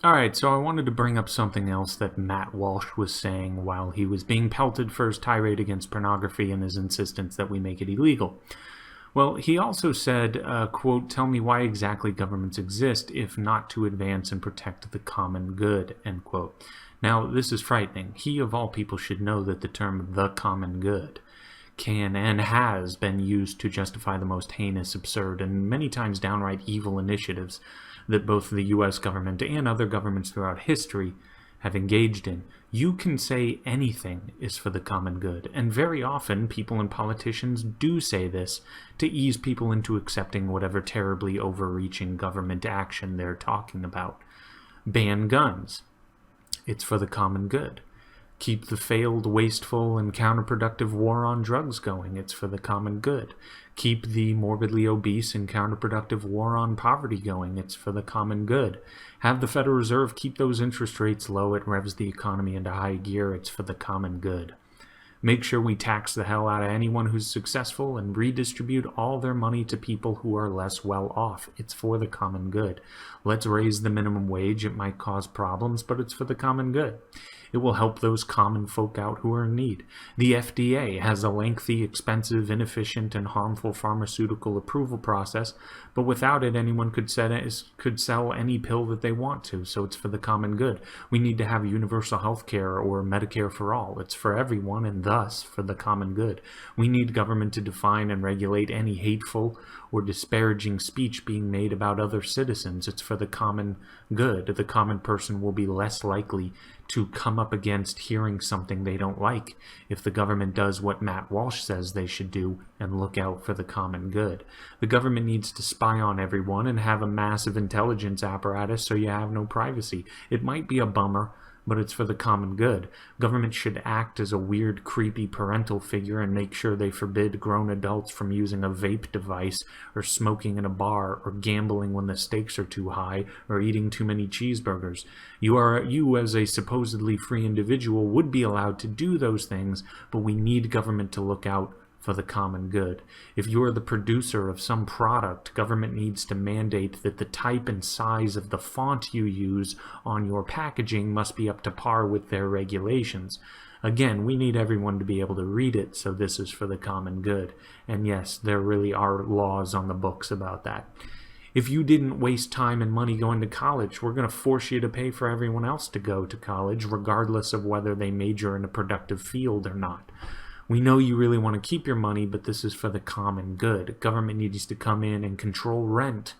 Alright, so I wanted to bring up something else that Matt Walsh was saying while he was being pelted for his tirade against pornography and his insistence that we make it illegal. Well, he also said, quote, "Tell me why exactly governments exist if not to advance and protect the common good," end quote. Now, this is frightening. He, of all people, should know that the term "the common good" can and has been used to justify the most heinous, absurd, and many times downright evil initiatives that both the US government and other governments throughout history have engaged in. You can say anything is for the common good, and very often people and politicians do say this to ease people into accepting whatever terribly overreaching government action they're talking about. Ban guns. It's for the common good. Keep the failed, wasteful, and counterproductive war on drugs going. It's for the common good. Keep the morbidly obese and counterproductive war on poverty going. It's for the common good. Have the Federal Reserve keep those interest rates low. It revs the economy into high gear. It's for the common good. Make sure we tax the hell out of anyone who's successful and redistribute all their money to people who are less well off. It's for the common good. Let's raise the minimum wage. It might cause problems, but it's for the common good. It will help those common folk out who are in need. The FDA has a lengthy, expensive, inefficient, and harmful pharmaceutical approval process, but without it, anyone could sell any pill that they want to, so it's for the common good. We need to have universal health care or Medicare for all. It's for everyone, and thus for the common good. We need government to define and regulate any hateful or disparaging speech being made about other citizens. It's for the common good. The common person will be less likely to come up against hearing something they don't like if the government does what Matt Walsh says they should do and look out for the common good. The government needs to spy on everyone and have a massive intelligence apparatus so you have no privacy. It might be a bummer, but it's for the common good. Government should act as a weird, creepy parental figure and make sure they forbid grown adults from using a vape device or smoking in a bar or gambling when the stakes are too high or eating too many cheeseburgers. You as a supposedly free individual would be allowed to do those things, but we need government to look out for the common good. If you're the producer of some product, government needs to mandate that the type and size of the font you use on your packaging must be up to par with their regulations. Again, we need everyone to be able to read it, so this is for the common good. And yes, there really are laws on the books about that. If you didn't waste time and money going to college, we're going to force you to pay for everyone else to go to college, regardless of whether they major in a productive field or not. We know you really want to keep your money, but this is for the common good. Government needs to come in and control rent.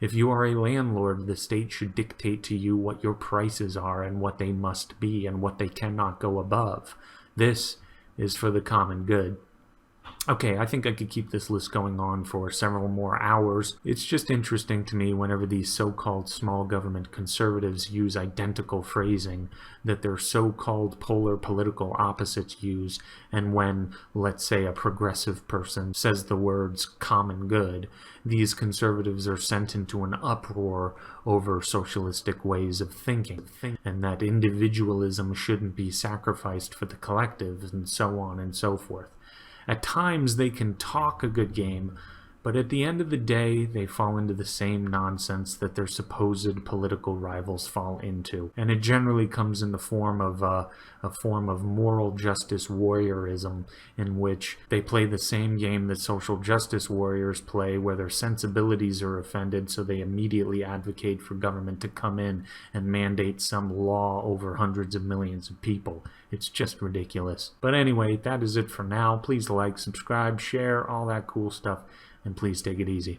If you are a landlord, the state should dictate to you what your prices are and what they must be and what they cannot go above. This is for the common good. Okay, I think I could keep this list going on for several more hours. It's just interesting to me whenever these so-called small government conservatives use identical phrasing that their so-called polar political opposites use, and when, let's say, a progressive person says the words common good, these conservatives are sent into an uproar over socialistic ways of thinking, and that individualism shouldn't be sacrificed for the collective, and so on and so forth. At times they can talk a good game, but at the end of the day they fall into the same nonsense that their supposed political rivals fall into. And it generally comes in the form of a form of moral justice warriorism, in which they play the same game that social justice warriors play, where their sensibilities are offended, so they immediately advocate for government to come in and mandate some law over hundreds of millions of people. It's just ridiculous. But anyway, that is it for now. Please like, subscribe, share, all that cool stuff, and please take it easy.